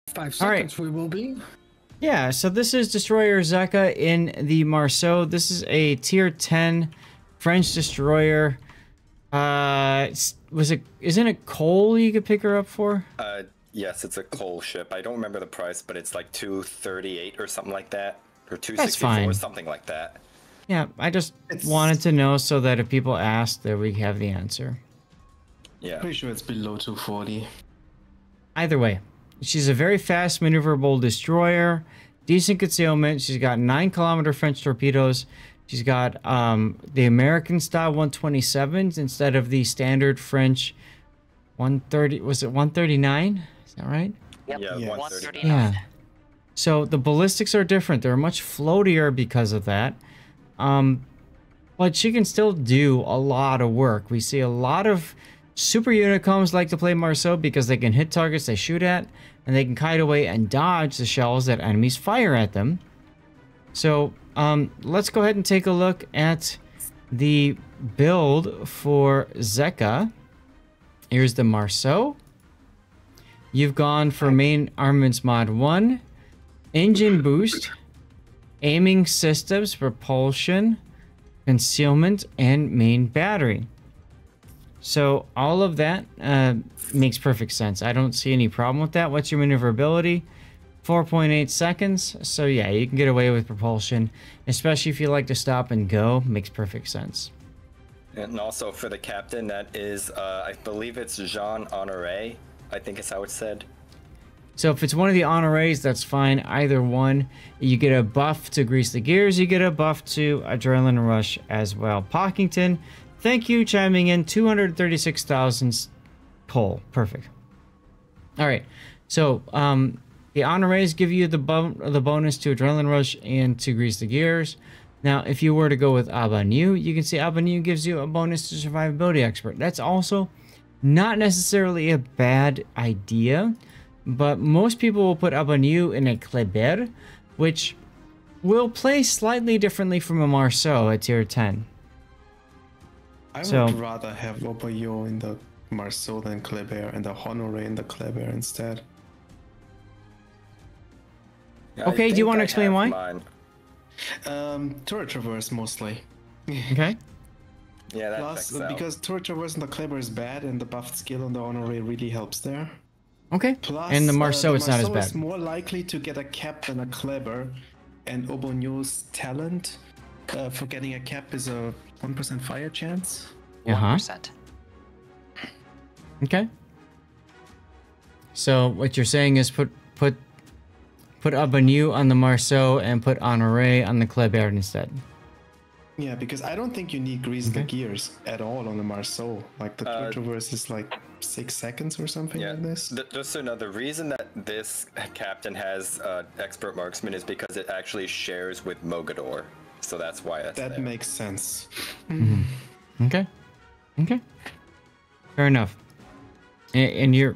5 All right. seconds we will be. Yeah, so this is Destroyer Zeka in the Marceau. This is a tier 10 French destroyer. Isn't it coal you could pick her up for? Yes, it's a coal ship. I don't remember the price, but it's like 238 or something like that, or That's 264, fine. something like that. Yeah, I just wanted to know so that if people ask, that we have the answer. Yeah. Pretty sure it's below 240. Either way, she's a very fast, maneuverable destroyer, decent concealment. She's got 9-kilometer French torpedoes. She's got the American style 127s instead of the standard French 130. Was it 139? Is that right? Yep. Yeah, Yes. 139. Yeah. So the ballistics are different. They're much floatier because of that. But she can still do a lot of work. We see a lot of super unicoms like to play Marceau because they can hit targets they shoot at, and they can kite away and dodge the shells that enemies fire at them. So let's go ahead and take a look at the build for Zeka. Here's the Marceau. You've gone for main armaments mod 1, engine boost, aiming systems, propulsion, concealment, and main battery. So all of that makes perfect sense. I don't see any problem with that. What's your maneuverability? 4.8 seconds. So yeah, you can get away with propulsion, especially if you like to stop and go. Makes perfect sense. And also for the captain, that is, I believe it's Jean Honoré. I think is how it's said. So if it's one of the honorees, that's fine. Either one. You get a buff to grease the gears. You get a buff to adrenaline rush as well. Pockington, thank you, chiming in. 236,000 pull. Perfect. All right. So the honorees give you the bonus to adrenaline rush and to grease the gears. Now, if you were to go with Abanu, you can see Abanu gives you a bonus to survivability expert. That's also not necessarily a bad idea. But most people will put Abanu in a Kleber, which will play slightly differently from a Marceau at tier 10. I would rather have Obayo in the Marceau than Kleber, and the Honoré in the Kleber instead. Yeah, Okay, do you want to explain why? Mine. Turret traverse mostly. Okay. Yeah, that Plus, checks out. because turret traverse in the Kleber is bad, and the buffed skill on the Honoré really helps there. Okay. Plus, And the Marceau, it's not as bad. is more likely to get a cap than a Kleber, and Obonyo's talent for getting a cap is a 1% fire chance. 1%. Okay. So what you're saying is put Abanu on the Marceau and put Honoré on the Kleber instead. Yeah, because I don't think you need grease the gears at all on the Marceau. Like the turret traverse is like 6 seconds or something like this. Just so you know, the reason that this captain has expert marksman is because it actually shares with Mogador. So that's why that's That there. makes sense. Okay. Okay. Fair enough. And you're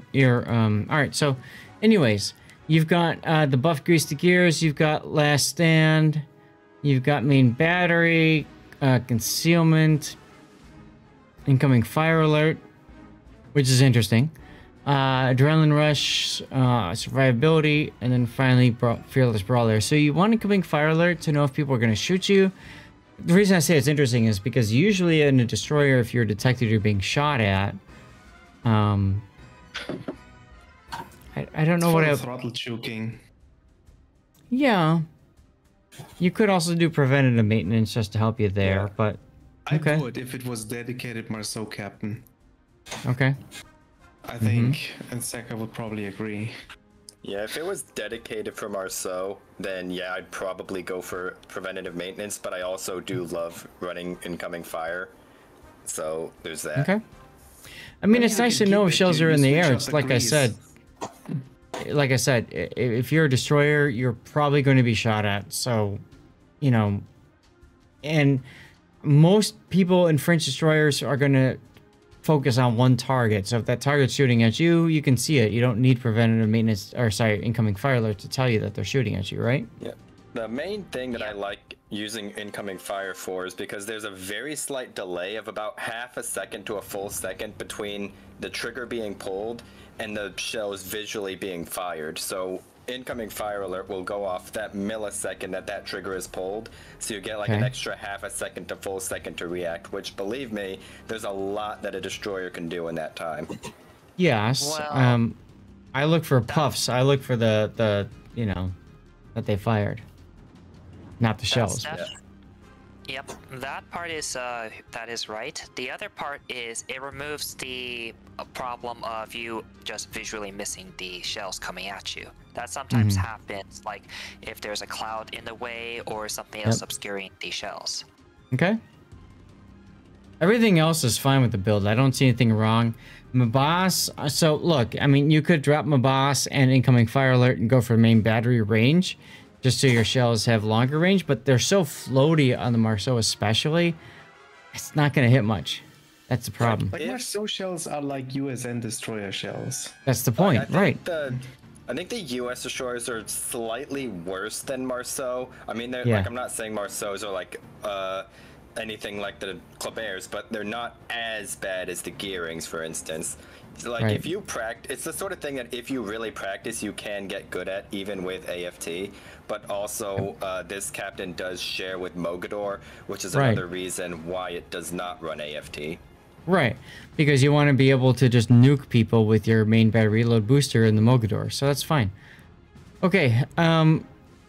all right. So, anyways, you've got the buff grease the gears. You've got last stand. You've got main battery, concealment, incoming fire alert, which is interesting. Adrenaline rush, survivability, and then finally fearless brawler. So you want incoming fire alert to know if people are going to shoot you. The reason I say it's interesting is because usually in a destroyer, if you're detected you're being shot at, I don't know what throttle choking. Yeah. You could also do preventative maintenance just to help you there, but okay. I would if it was dedicated Marceau captain. Okay. I think, and Zeka would probably agree. Yeah, if it was dedicated for Marceau, then yeah, I'd probably go for preventative maintenance, but I also do love running incoming fire. So there's that. Okay. I mean, it's nice to know if shells are in the air. It's like I said. If you're a destroyer, you're probably going to be shot at. So, you know, and most people in French destroyers are going to focus on one target. So if that target's shooting at you, you can see it. You don't need preventative maintenance, or sorry, incoming fire alert to tell you that they're shooting at you, right? Yeah. The main thing that I like using incoming fire for is because there's a very slight delay of about half a second to a full second between the trigger being pulled and the shell is visually being fired. So incoming fire alert will go off that millisecond that trigger is pulled. So you get like an extra half a second to full second to react, which, believe me, there's a lot that a destroyer can do in that time. Yes. Well, I look for puffs. I look for the you know, that they fired. Not the shells. Yep, that part is that is right. The other part is it removes the problem of you just visually missing the shells coming at you. That sometimes happens, like if there's a cloud in the way or something else obscuring the shells. Okay. Everything else is fine with the build. I don't see anything wrong. Mabas, so look, I mean, you could drop Mabas and incoming fire alert and go for main battery range, just so your shells have longer range, but they're so floaty on the Marceau especially, it's not going to hit much. That's the problem. Like Marceau shells are like USN destroyer shells. That's the point, right? I think the U.S. destroyers are slightly worse than Marceau. I mean, they're like, I'm not saying Marceaus are like anything like the Kleber's, but they're not as bad as the Gearings, for instance. Like if you practice, it's the sort of thing that if you really practice, you can get good at, even with AFT. But also, this captain does share with Mogador, which is another reason why it does not run AFT. Right, because you want to be able to just nuke people with your main battery reload booster in the Mogador, so that's fine. Okay,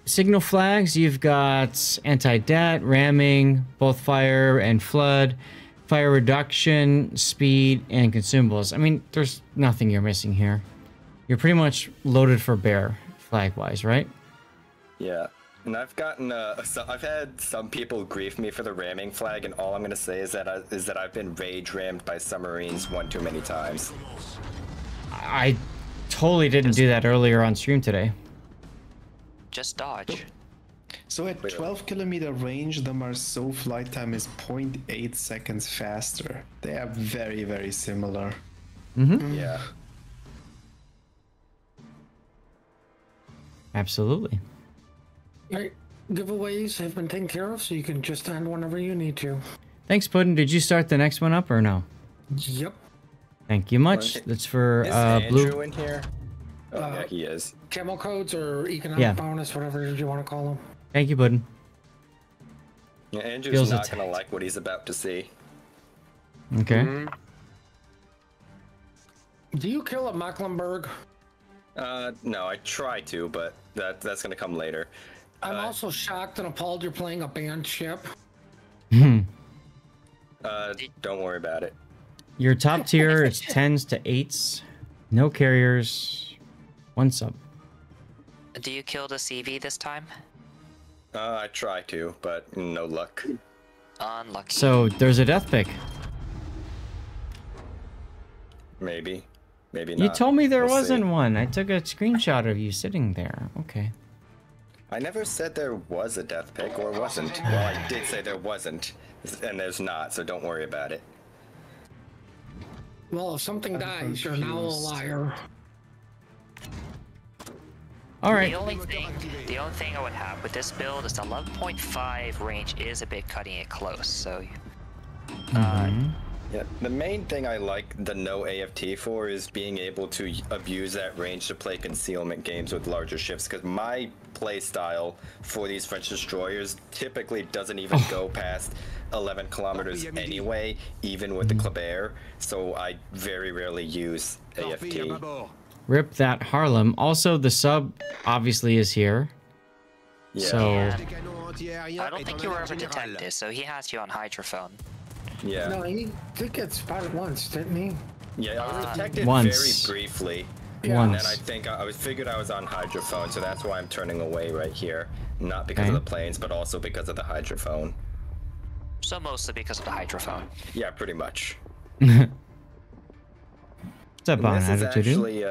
signal flags, you've got anti-det, ramming, both fire and flood, fire reduction, speed, and consumables. I mean, there's nothing you're missing here. You're pretty much loaded for bear, flag-wise, right? Yeah, and I've gotten, I've had some people grief me for the ramming flag, and all I'm gonna say is that I've been rage rammed by submarines one too many times. I totally didn't do that earlier on stream today. Just dodge. So at 12-kilometer range, the Marceau flight time is 0.8 seconds faster. They are very, very similar. Yeah. Absolutely. Right. Giveaways have been taken care of, so you can just end whenever you need to. Thanks, Puddin'. Did you start the next one up or no? Yep. Thank you much. That's for Is Andrew Blue. in here? Oh, yeah, he is. Camel codes or economic bonus, whatever you want to call them. Thank you, Puddin'. Yeah, Andrew's Feels not attacked. gonna like what he's about to see. Okay. Do you kill at Mecklenburg? No, I try to, but that's gonna come later. I'm also shocked and appalled you're playing a banned ship. Don't worry about it. Your top tier is 10s to 8s. No carriers. 1 sub. Do you kill the CV this time? I try to, but no luck. Unlucky. So there's a death pick. Maybe. Maybe not. You told me there We'll wasn't see. one. I took a screenshot of you sitting there. Okay. I never said there was a death pick, or wasn't. Well, I did say there wasn't, and there's not, so don't worry about it. Well, if something dies, you're now a liar. All right. The only thing I would have with this build is the 11.5 range is a bit cutting it close, so Yeah, the main thing I like the no AFT for is being able to abuse that range to play concealment games with larger ships, because my play style for these French destroyers typically doesn't even go past 11 kilometers anyway, even with the Kleber, so I very rarely use AFT. Rip that Harlem. Also, the sub obviously is here. Yeah. So I don't think you were ever detected, so he has you on hydrophone. Yeah. No, he did get spotted once, didn't he? Yeah, I was detected Once. very briefly. Yeah. And then I think I figured I was on hydrophone, so that's why I'm turning away right here. Not because of the planes, but also because of the hydrophone. So mostly because of the hydrophone. Yeah, pretty much. what's up, And Bon? this How is did you do? actually,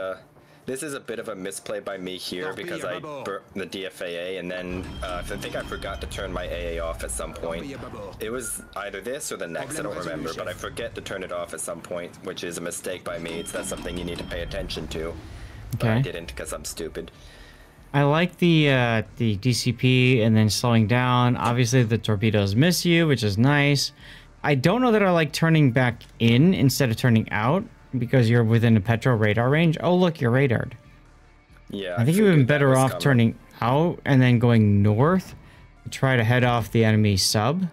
this is a bit of a misplay by me here because I burnt the DFAA, and then I think I forgot to turn my AA off at some point. It was either this or the next, I don't remember, but I forget to turn it off at some point, which is a mistake by me. That's something you need to pay attention to. But I Okay. didn't because I'm stupid. I like the DCP and then slowing down. Obviously, the torpedoes miss you, which is nice. I don't know that I like turning back in instead of turning out. because you're within a petro radar range. Oh, look, you're radared. Yeah. I think you would have been figured that better was off coming. turning out and then going north to try to head off the enemy sub.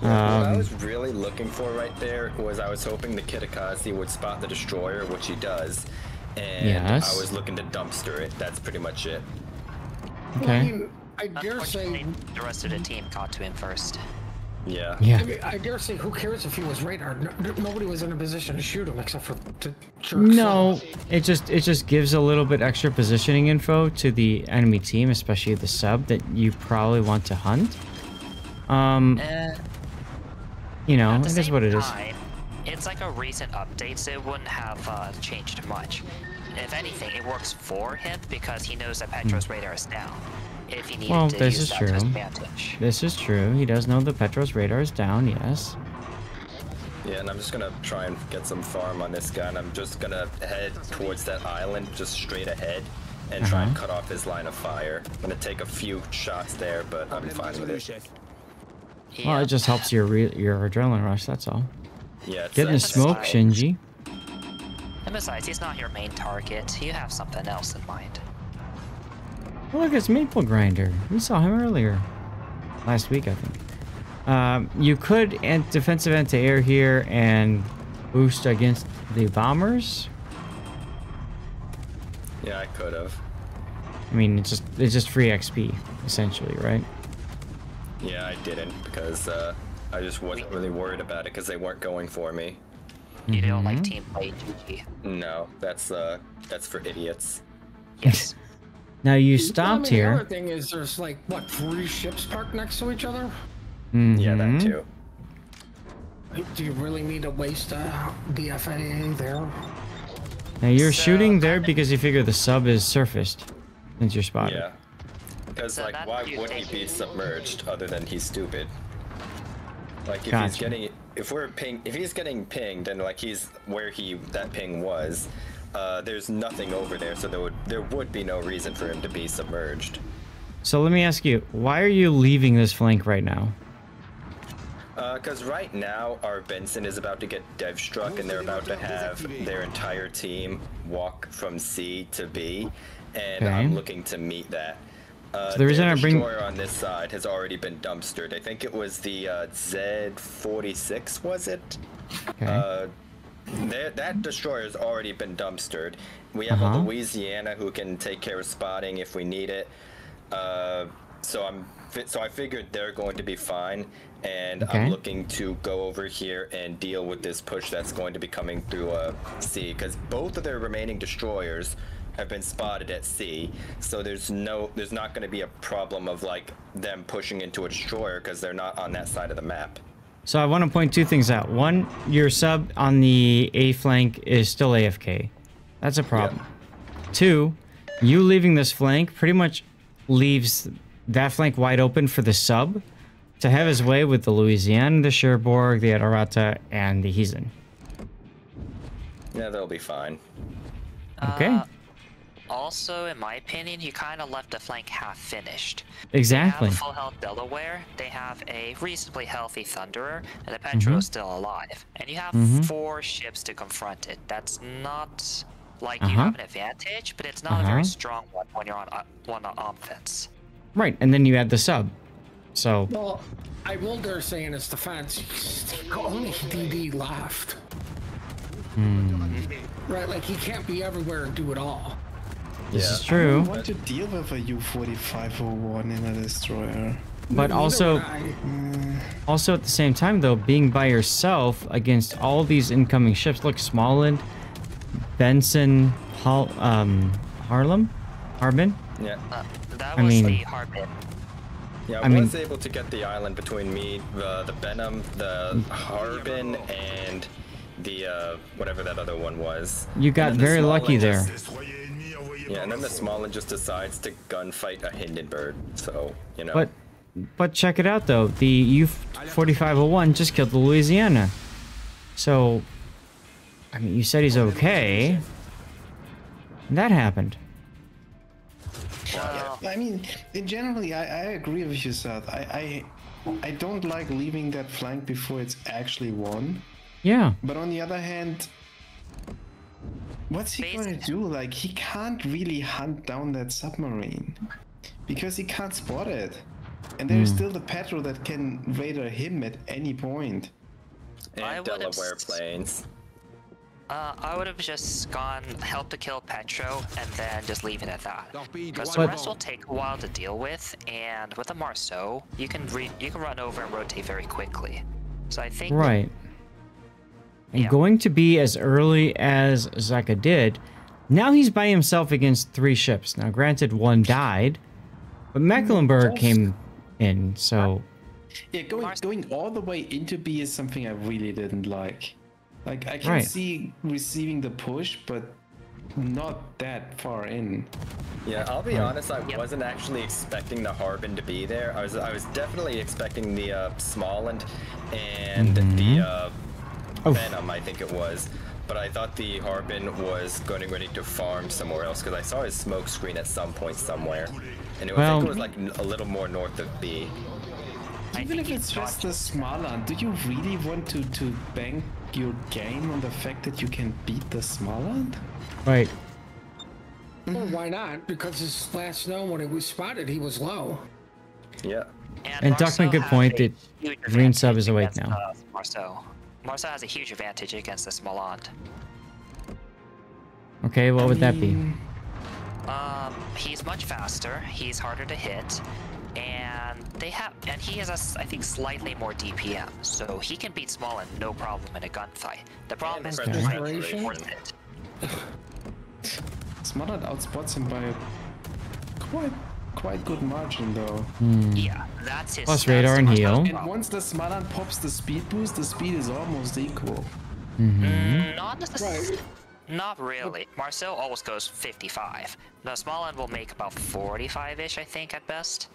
What I was really looking for right there was I was hoping the Kitakaze would spot the destroyer, which he does, and Yes. I was looking to dumpster it. That's pretty much it. Well, I Okay. mean, I dare say, Unfortunately, the rest of the team got to him first. Yeah. Yeah. I dare say, who cares if he was radar? Nobody was in a position to shoot him except for to jerk. No, it just gives a little bit extra positioning info to the enemy team, especially the sub that you probably want to hunt. You know, At the it is same what it is. time, it's like a recent update, so it wouldn't have changed much. If anything, it works for him because he knows that Petro's radar is down. If he needed Well, to this use is that to his true. advantage. This is true. He does know the Petros radar is down, yes. Yeah, and I'm just gonna try and get some farm on this guy, and I'm just gonna head towards that island, just straight ahead, and try and cut off his line of fire. I'm gonna take a few shots there, but I'm fine with it. Well, Yeah. it just helps your adrenaline rush, that's all. Yeah, it's, Get in the smoke, besides- Shinji. And besides, he's not your main target. You have something else in mind. Oh, look, it's Maple Grinder. We saw him earlier. Last week, I think. You could defensive anti-air here and boost against the bombers. Yeah, I could have. I mean, it's just free XP, essentially, right? Yeah, I didn't because I just wasn't really worried about it because they weren't going for me. You don't like Mm-hmm. team play, GG. No, that's for idiots. Yes. Now you I stopped mean, The here. other thing is, there's like what 3 ships parked next to each other. Yeah, that Mhm. too. Do you really need to waste the FAA there? Now you're So, shooting there because you figure the sub is surfaced since you're spotted. Yeah. Because So like, that's why you would he be taking- submerged other than he's stupid? Like if he's Gotcha. getting, if he's getting pinged, then like he's where that ping was. There's nothing over there, so there would be no reason for him to be submerged. So let me ask you, why are you leaving this flank right now? Because right now our Benson is about to get dev struck, and they're about to have their entire team walk from C to B, and Okay. I'm looking to meet that. the reason their I bring- destroyer on this side has already been dumpstered. I think it was the Z46, was it? Okay. That destroyer's already been dumpstered. We have a Uh-huh. Louisiana who can take care of spotting if we need it. So I figured they're going to be fine, and Okay. I'm looking to go over here and deal with this push that's going to be coming through C, because both of their remaining destroyers have been spotted at C. So there's not going to be a problem of like them pushing into a destroyer because they're not on that side of the map. So I want to point 2 things out. One, your sub on the A flank is still AFK. That's a problem. 2, you leaving this flank pretty much leaves that flank wide open for the sub to have his way with the Louisiana, the Cherbourg, the Adarata, and the Hizen. Yeah, they'll be fine. Okay. Also, in my opinion, you kind of left the flank half finished. Exactly. They have a full health Delaware, they have a reasonably healthy Thunderer, and the Petro is still alive. And you have 4 ships to confront it. That's not like you have an advantage, but it's not a very strong one when you're on offense. Right, and then you add the sub. So, Well, I will dare say in his defense, only DD left. Right, like he can't be everywhere and do it all. this is Yeah. true. I want to deal with a U-4501 in a destroyer. But Neither also, would I. also at the same time, though, being by yourself against all these incoming ships. Look, Smallland, Benson, Harbin. Yeah. That I was mean- the Harbin. Yeah, I I was mean- able to get the island between me, the Benham, the Harbin, and the whatever that other one was. You got And then the very lucky Smallland there. just- yeah, and then the Smallland just decides to gunfight a Hindenburg. So you know. But check it out though. The U-4501 just killed the Louisiana. So, I mean, you said he's okay. And that happened. I mean, generally, I agree with you, Seth. I don't like leaving that flank before it's actually won. Yeah. But on the other hand, What's he gonna do? Like, he can't really hunt down that submarine because he can't spot it. And there's still the Petro that can radar him at any point. And Delaware planes. I would have just gone help to kill Petro and then just leave it at that. Because the But- rest will take a while to deal with, and with a Marceau, you can run over and rotate very quickly. So I think Right. And Yeah. going to be as early as Zeka did, now he's by himself against 3 ships. Now, granted, 1 died, but Mecklenburg came in, so... Yeah, going all the way into B is something I really didn't like. Like, I can Right. see receiving the push, but not that far in. Yeah, I'll be honest, I wasn't actually expecting the Harbin to be there. I was definitely expecting the Smalland and the Venom, I think it was. But I thought the Harbin was going to farm somewhere else because I saw his smoke screen at some point somewhere. And it was, I think it was like a little more north of B. Even if it's just the Smalland, do you really want to bank your game on the fact that you can beat the Smalland? Right. Well, why not? Because his last snow, when it was spotted, he was low. Yeah. And Duck made a good point that Green Sub is awake now. Marceau. Marceau has a huge advantage against the Smalland. Okay, what would that be? He's much faster. He's harder to hit, and he has I think slightly more DPM, so he can beat Smalland no problem in a gunfight. The problem is Presence trying to restoration. force it. Smalland outspots him by a quite good margin, though. Yeah, that's his. Plus that's radar the and most heal. problem. And once the Smalland pops the speed boost, the speed is almost equal. Not necessarily. Right. Not really. Marceau always goes 55. The Smalland will make about 45-ish, I think, at best.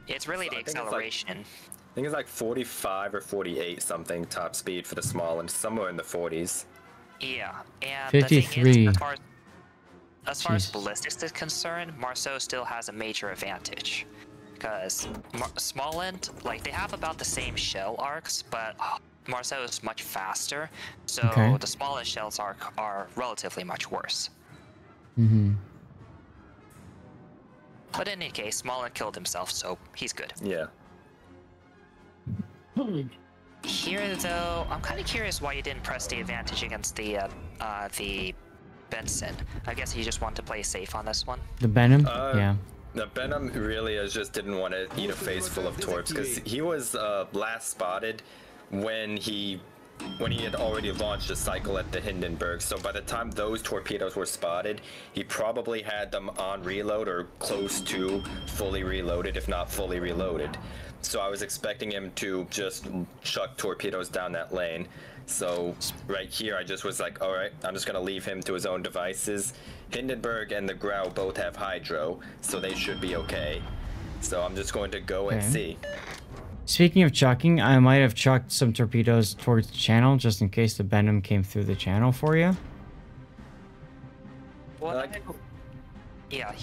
It's really So the I think it's like- acceleration. I think it's like 45 or 48 something top speed for the Smalland, somewhere in the 40s. Yeah, and 53. the thing is, as far as Jesus. ballistics is concerned, Marceau still has a major advantage. Because Smalland, like, they have about the same shell arcs, but Marceau is much faster, so Okay. the Smalland shells are relatively much worse. But in any case, Smalland killed himself, so he's good. Yeah. Here, though, I'm kind of curious why you didn't press the advantage against the Benson. I guess you just want to play safe on this one. The Venom? Uh, Yeah. The Venom really just didn't want to eat a face full of torps because he was last spotted when he had already launched a cycle at the Hindenburg. So by the time those torpedoes were spotted, he probably had them on reload or close to fully reloaded, if not fully reloaded. So I was expecting him to just chuck torpedoes down that lane. So right here, I just was like, all right, I'm just gonna leave him to his own devices. Hindenburg and the Grau both have hydro, so they should be okay. So I'm just going to go and Okay. see. Speaking of chucking, I might have chucked some torpedoes towards the channel just in case the Venom came through the channel for you. Well, yeah,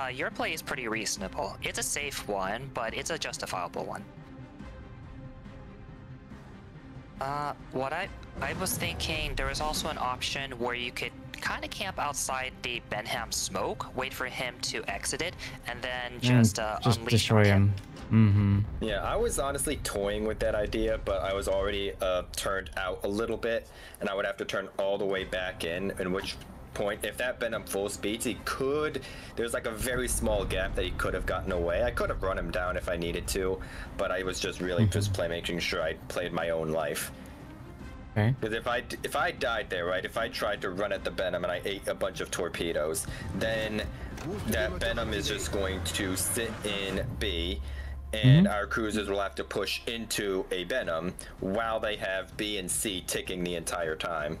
your play is pretty reasonable. It's a safe one, but it's a justifiable one. What I was thinking, there was also an option where you could kind of camp outside the Benham smoke, wait for him to exit it, and then just unleash destroy on him. him. Yeah, I was honestly toying with that idea, but I was already turned out a little bit, and I would have to turn all the way back in which point, if that Venom full speeds, there's like a very small gap that he could have gotten away. I could have run him down if I needed to, but I was just really making sure I played my own life. Okay. Because if I died there, right, if I tried to run at the Venom and I ate a bunch of torpedoes, then that Venom is just going to sit in B, and our cruisers will have to push into a Venom while they have B and C ticking the entire time.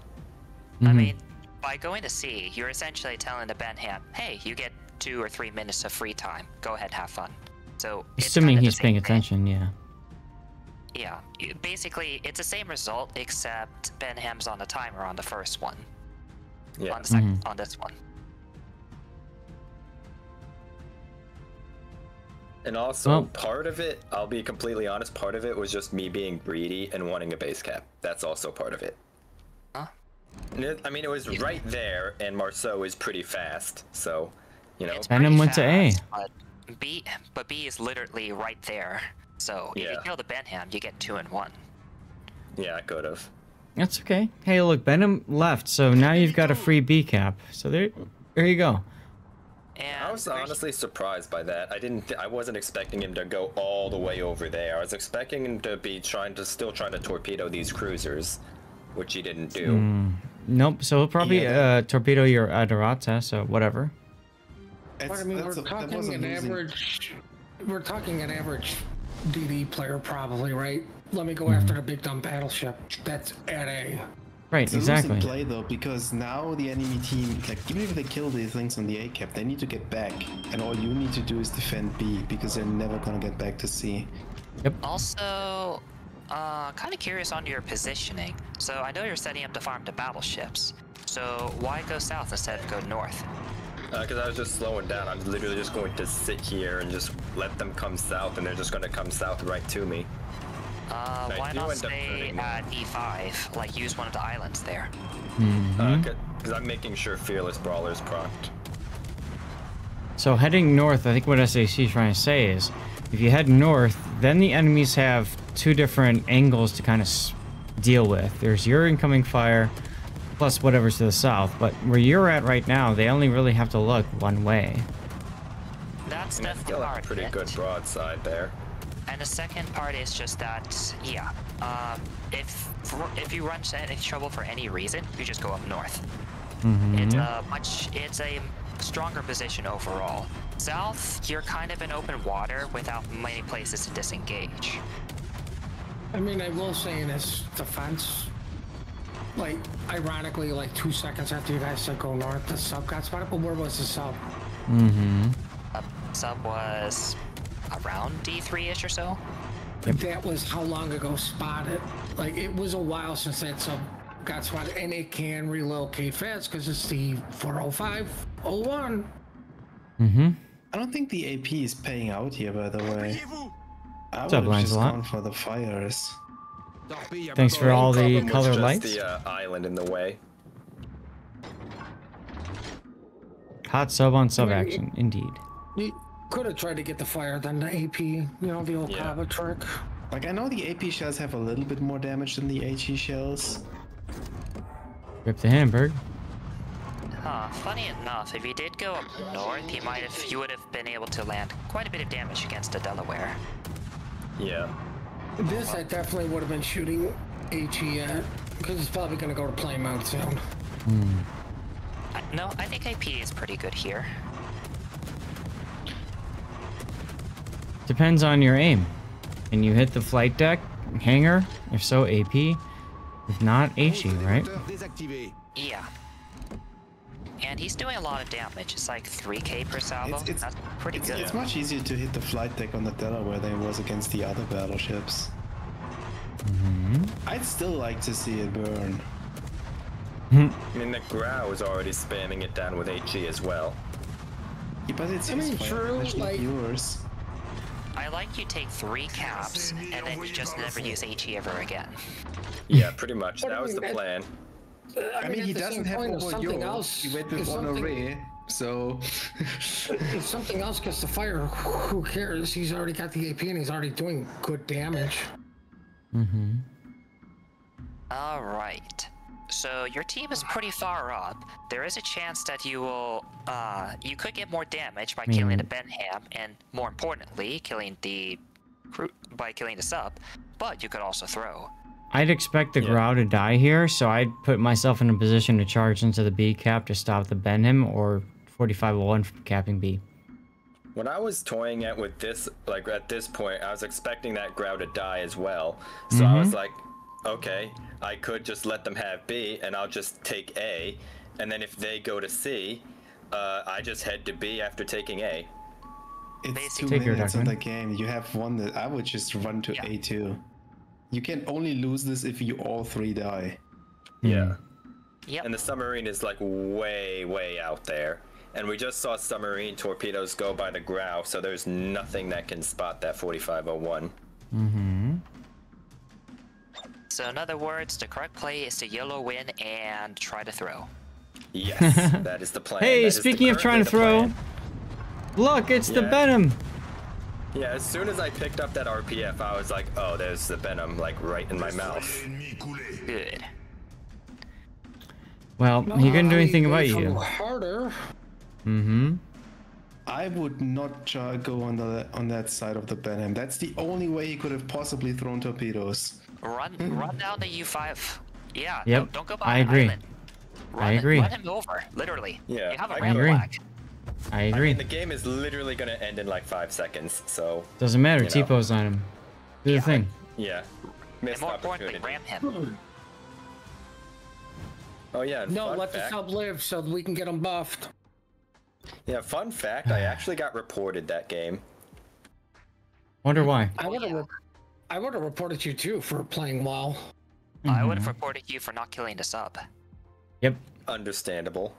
I mean, by going to C, you're essentially telling the Benham, hey, you get 2 or 3 minutes of free time. Go ahead, have fun. So it's Assuming kind of the he's same paying thing. attention, yeah. Yeah, basically, it's the same result, except Benham's on the timer on the first one. Yeah. On the second, on this one. And also, Well- part of it, I'll be completely honest, part of it was just me being greedy and wanting a base cap. That's also part of it. I mean, it was right there, and Marceau is pretty fast, so, you know. It's Venom pretty went to A. fast, but B is literally right there. So if you kill the Benham, you get 2 in 1. Yeah, I could have. That's okay. Hey, look, Venom left, so now you've got a free B cap. So there you go. And I was honestly surprised by that. I wasn't expecting him to go all the way over there. I was expecting him to be still trying to torpedo these cruisers, which he didn't do. Nope. So he'll probably torpedo your Adorata, so whatever. But I mean, we're talking an average DD player probably, right? Let me go after the big dumb battleship. That's at A. Right, it's exactly. a losing play though, because now the enemy team, like even if they kill these things on the A cap, they need to get back, and all you need to do is defend B because they're never gonna get back to C. Yep. Also, kind of curious on your positioning. So I know you're setting up to farm the battleships. So why go south instead of go north? Because I was just slowing down. I'm literally just going to sit here and just let them come south, and they're just going to come south right to me. Why not stay at E5? Like, use one of the islands there. Because I'm making sure Fearless Brawler's procced. So heading north, I think what SAC is trying to say is, if you head north, then the enemies have 2 different angles to kind of deal with. There's your incoming fire, plus whatever's to the south. But where you're at right now, they only really have to look one way. That's And definitely still a part pretty of it. good broadside there. And the second part is just that, yeah, if you run into trouble for any reason, you just go up north. It's a stronger position overall. South, you're kind of in open water without many places to disengage. I mean, I will say in his defense, like, ironically, like 2 seconds after you guys said go north, the sub got spotted, but where was the sub? Sub was around D3-ish or so. That was how long ago spotted. Like, it was a while since that sub got spotted, and it can relocate fast because it's the 405-01. I don't think the AP is paying out here, by the way. I would up, have just Lancelot? gone for the fires. Thanks for all the Problem was colored just lights. the island in the way. Hot sub on sub action, indeed. You could have tried to get the fire than the AP, you know, the old Kava trick. Like, I know the AP shells have a little bit more damage than the HE shells. Rip the Hamburg. Funny enough, if you did go up north, you would have been able to land quite a bit of damage against the Delaware. Yeah. This I definitely would have been shooting HE at, because it's probably going to go to play mode soon. No, I think AP is pretty good here. Depends on your aim. Can you hit the flight deck, hangar? If so, AP. If not, HE, right? Yeah. And he's doing a lot of damage. It's like 3k per salvo. That's pretty good. It's much easier to hit the flight deck on the Delaware than it was against the other battleships. I'd still like to see it burn. I mean, the Grau is already spamming it down with HE as well. Yeah, but it's I mean, true, like- yours. I like you take 3 caps and then you just never use HE ever again. Yeah, pretty much. But That I was the mean, plan. I mean, he at the doesn't same have point, if over something yo. else- He went with if one something- array, so... If something else gets the fire, who cares? He's already got the AP and he's already doing good damage. Alright. So your team is pretty far up. There is a chance that you will, you could get more damage by killing the Benham, and more importantly, by killing the sub, but you could also throw. I'd expect the Grau to die here, so I'd put myself in a position to charge into the B cap to stop the Benham or 4501 from capping B. When I was toying it with this, like at this point, I was expecting that Grau to die as well. So I was like, okay, I could just let them have B and I'll just take A. And then if they go to C, I just head to B after taking A. It's 2 Take your minutes in attack, the game. You have one that I would just run to A2. You can only lose this if you all 3 die. Yeah. Yep. And the submarine is like way, way out there. And we just saw submarine torpedoes go by the Grau, so there's nothing that can spot that 4501. So in other words, the correct play is to yellow win and try to throw. Yes, that is the plan. Hey, That is speaking of trying to throw, look, it's the Yeah. Venom. Yeah, as soon as I picked up that RPF, I was like, oh, there's the venom, like, right in my mouth. Good. Well, he couldn't do anything about you. Harder. Mm-hmm. I would not try go on that side of the Benham. That's the only way he could have possibly thrown torpedoes. Run down the U5. Yeah. Yep, Don't go I by the agree. island. I agree. Run him over, literally. Yeah, You have a I ram agree. flag. I I agree. mean, the game is literally gonna end in like 5 seconds, so Doesn't matter. you know. T-pose on him. Do the thing. yeah. And Missed more importantly, opportunity. ram him. Oh yeah. And No, fun let the fact, sub live so we can get them buffed. Yeah, fun fact. I actually got reported that game. Wonder why. I would have reported you too for playing well. I would have reported you for not killing the sub. Yep. Understandable.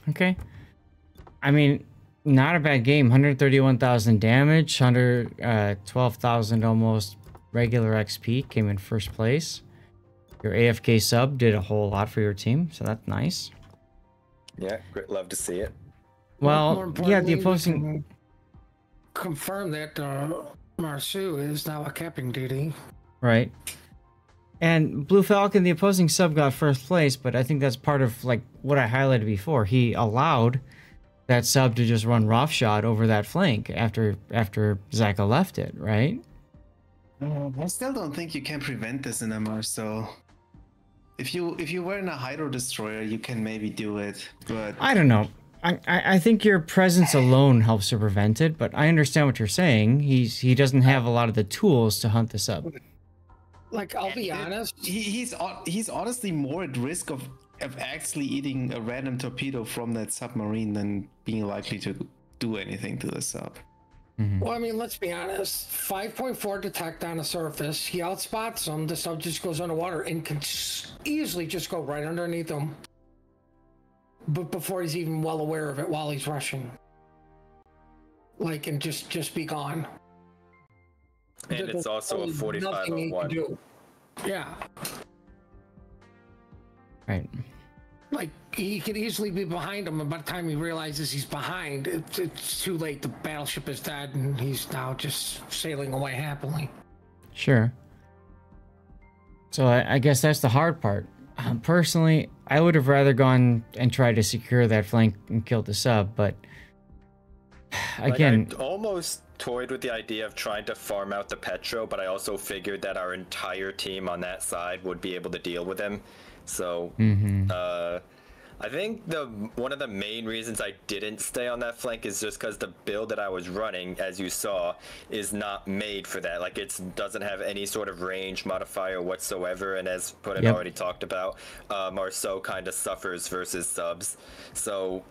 Okay. I mean, not a bad game. 131,000 damage, 112,000 almost regular XP. Came in first place. Your AFK sub did a whole lot for your team, so that's nice. Yeah, great. Love to see it. Well, More yeah, the importantly, we opposing. can confirm that Marceau is now a capping duty. Right. And Blue Falcon, the opposing sub got first place, but I think that's part of like what I highlighted before. He allowed that sub to just run roughshod over that flank after Zeka left it, right? I still don't think you can prevent this in MR. So if you were in a hydro destroyer, you can maybe do it. But I don't know. I think your presence alone helps to prevent it, but I understand what you're saying. He doesn't have a lot of the tools to hunt this up. Like, I'll be honest. he's honestly more at risk of actually eating a random torpedo from that submarine than being likely to do anything to the sub. Well, I mean, let's be honest. 5.4 detect on the surface. He outspots him. The sub just goes underwater and can easily just go right underneath him. But before he's even well aware of it while he's rushing. Like, and just be gone. And it's also a Nothing he can 4501. do. Yeah. Right. Like, he could easily be behind him, and by the time he realizes he's behind, it's too late. The battleship is dead, and he's now just sailing away happily. Sure. So I guess that's the hard part. Personally, I would have rather gone and tried to secure that flank and killed the sub, but again, Like, I almost toyed with the idea of trying to farm out the Petro, but I also figured that our entire team on that side would be able to deal with him. So, I think one of the main reasons I didn't stay on that flank is just because the build that I was running, as you saw, is not made for that. Like, it doesn't have any sort of range modifier whatsoever, and as Putin Yep. already talked about, Marceau kind of suffers versus subs. So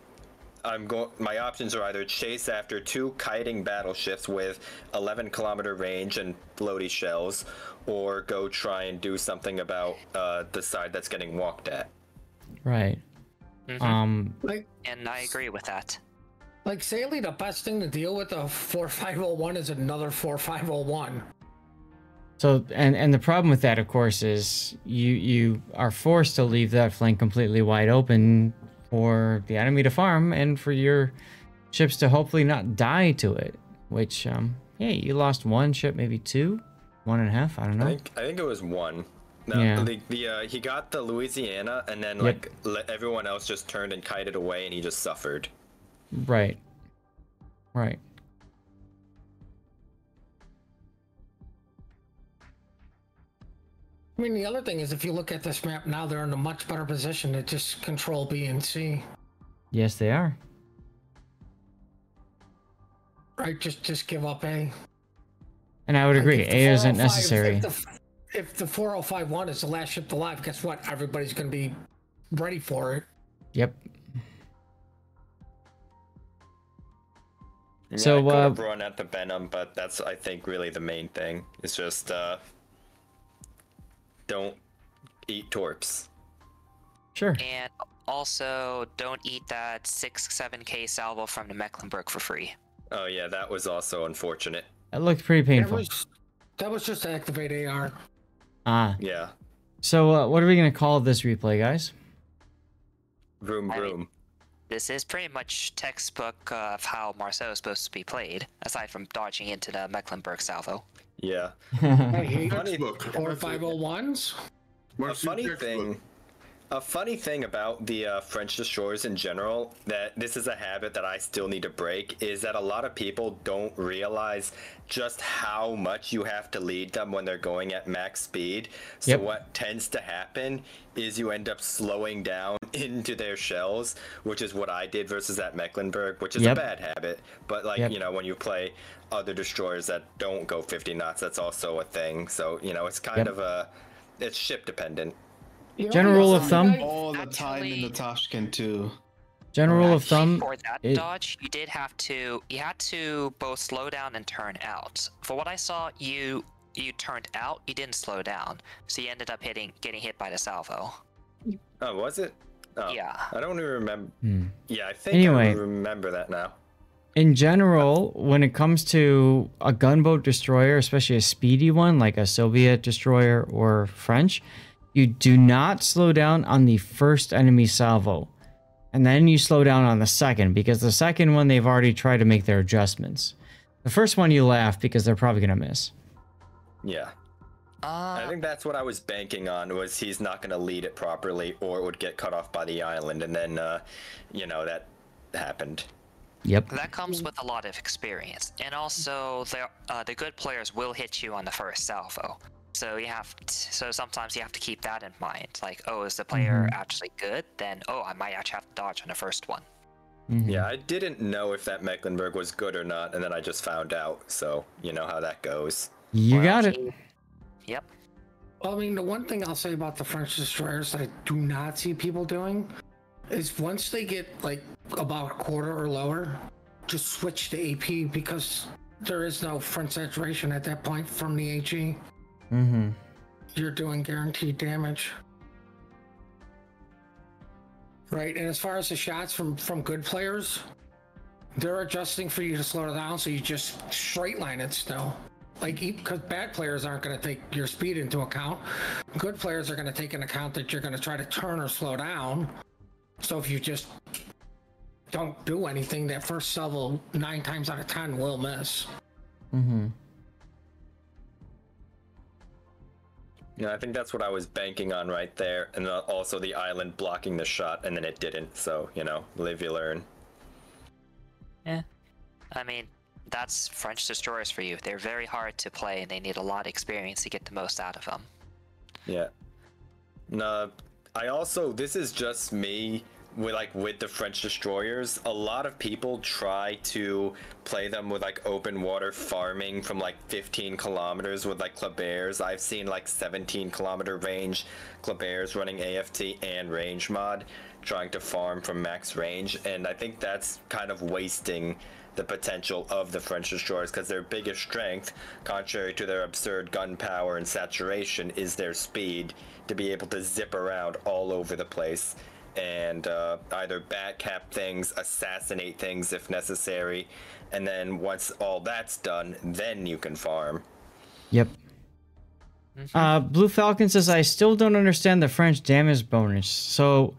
my options are either chase after 2 kiting battleships with 11-kilometer range and floaty shells, or go try and do something about the side that's getting walked at. right. Like, And I agree with that. Like, Saley, the best thing to deal with a 4501 is another 4501. So, and the problem with that, of course, is you are forced to leave that flank completely wide open for the enemy to farm and for your ships to hopefully not die to it. Which, hey, you lost 1 ship, maybe 2, 1.5. I don't know. I think it was 1. No, Yeah. he got the Louisiana, and then Yep. everyone else just turned and kited away, and he just suffered. Right. Right. I mean, the other thing is, if you look at this map now, they're in a much better position to just control B and C. Yes, they are. Right? Just give up A. And I would Like, agree. if the A isn't 405 necessary. If the 4051 is the last ship alive, guess what? Everybody's going to be ready for it. Yep. Yeah, So, I could have run at the Venom, but that's, I think, really the main thing. It's just, don't eat torps. Sure. And also, don't eat that 6-7K salvo from the Mecklenburg for free. Oh yeah, that was also unfortunate. That looked pretty painful. That was just to activate AR. Ah. Yeah. So what are we gonna call this replay, guys? Vroom vroom. This is pretty much textbook of how Marceau is supposed to be played, aside from dodging into the Mecklenburg salvo. Yeah. I hate Textbook. 4501s. A funny thing about the French destroyers in general, that this is a habit that I still need to break, is that a lot of people don't realize just how much you have to lead them when they're going at max speed. So what tends to happen is you end up slowing down into their shells, which is what I did versus that Mecklenburg, which is a bad habit. But like, you know, when you play other destroyers that don't go 50 knots, that's also a thing. So, you know, it's kind of it's ship dependent. General rule of thumb. All the time in the Tashkent too. General rule of thumb. For that dodge, you had to both slow down and turn out. For what I saw, you turned out, you didn't slow down, so you ended up getting hit by the salvo. Oh, was it? Oh, yeah. I don't even remember. Yeah, I think Anyway, I remember that now. In general, when it comes to a gunboat destroyer, especially a speedy one like a Soviet destroyer or French, you do not slow down on the first enemy salvo. And then you slow down on the second, because the second one, they've already tried to make their adjustments. The first one, you laugh because they're probably going to miss. Yeah. I think that's what I was banking on, was he's not going to lead it properly, or it would get cut off by the island. And then, you know, that happened. Yep. That comes with a lot of experience. And also, the good players will hit you on the first salvo. So so sometimes you have to keep that in mind. Like, oh, is the player actually good? Then, oh, I might actually have to dodge on the first one. Yeah, I didn't know if that Mecklenburg was good or not, and then I just found out. So, you know how that goes. You got it. Yep. Well, I mean, the one thing I'll say about the French destroyers that I do not see people doing is once they get like about a quarter or lower, just switch to AP, because there is no French saturation at that point from the HE. You're doing guaranteed damage. Right, and as far as the shots from good players, they're adjusting for you to slow it down, so you just straight line it still. Like, because bad players aren't going to take your speed into account. Good players are going to take into account that you're going to try to turn or slow down. So if you just don't do anything, that first salvo 9 times out of 10 will miss. Yeah, I think that's what I was banking on right there. And also the island blocking the shot, and then it didn't. So, you know, live you learn. Yeah. I mean, that's French destroyers for you. They're very hard to play, and they need a lot of experience to get the most out of them. Yeah. No, I also, this is just me, with the French destroyers, a lot of people try to play them with like open water farming from like 15 kilometers with like Kleber's. I've seen like 17-kilometer range Kleber's running AFT and range mod, trying to farm from max range, and I think that's kind of wasting the potential of the French destroyers, because their biggest strength, contrary to their absurd gun power and saturation, is their speed to be able to zip around all over the place and either backcap things, assassinate things if necessary, and then once all that's done, then you can farm. Yep. Blue Falcon says, I still don't understand the French damage bonus. So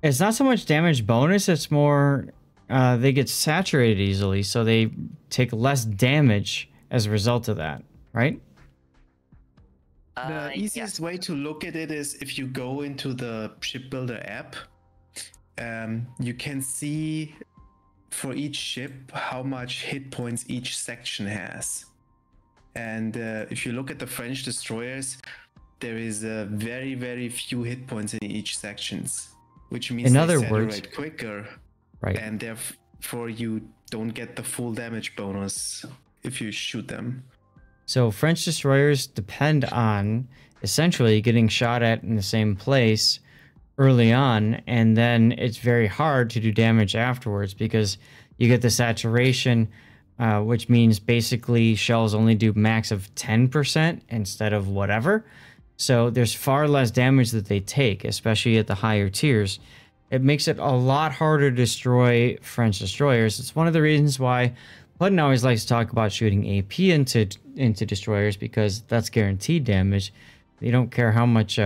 it's not so much damage bonus, it's more they get saturated easily, so they take less damage as a result of that, right? The easiest way to look at it is if you go into the shipbuilder app, you can see for each ship how much hit points each section has. And if you look at the French destroyers, there is very, very few hit points in each sections, which means in other they words, saturate quicker, right? And therefore you don't get the full damage bonus if you shoot them. So French destroyers depend on essentially getting shot at in the same place early on, and then it's very hard to do damage afterwards because you get the saturation, which means basically shells only do max of 10% instead of whatever. So there's far less damage that they take, especially at the higher tiers. It makes it a lot harder to destroy French destroyers. It's one of the reasons why Hutton always likes to talk about shooting AP into destroyers because that's guaranteed damage. They don't care how much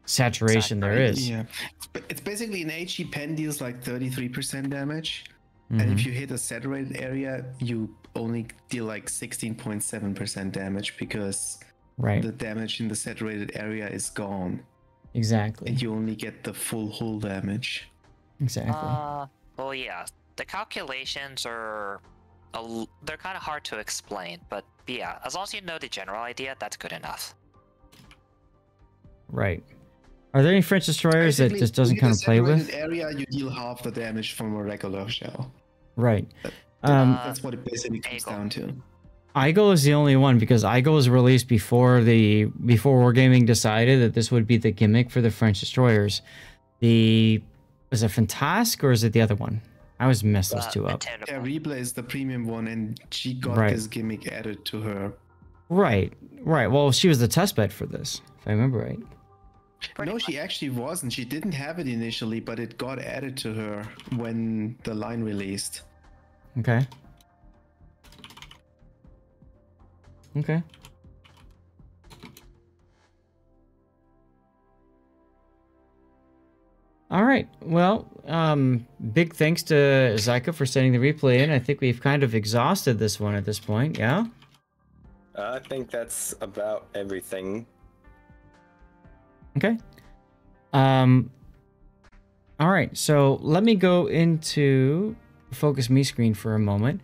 saturation there is. Yeah, it's basically an HE pen deals like 33% damage, and Mm-hmm. if you hit a saturated area, you only deal like 16.7% damage because Right. the damage in the saturated area is gone, Exactly. and you only get the full hull damage. Exactly. Well, yeah. The calculations are they're kind of hard to explain, but yeah, as long as you know the general idea, that's good enough. Right. Are there any French destroyers that Basically, just doesn't in kind a of play with? saturated area, you deal half the damage from a regular shell. Right. That's what it basically comes Eagle. down to. Igo is the only one because Igo was released before Wargaming decided that this would be the gimmick for the French destroyers. Is it Fantasque or is it the other one? I always mess those two up. Yeah, Replay is the premium one, and she got Right. this gimmick added to her. Right. Well, she was the test bed for this, if I remember right. No, she actually wasn't. She didn't have it initially, but it got added to her when the line released. Okay. Okay. All right. Well, big thanks to Zeka for sending the replay in. I think we've kind of exhausted this one at this point. Yeah. I think that's about everything. Okay. All right. So let me go into focus me screen for a moment.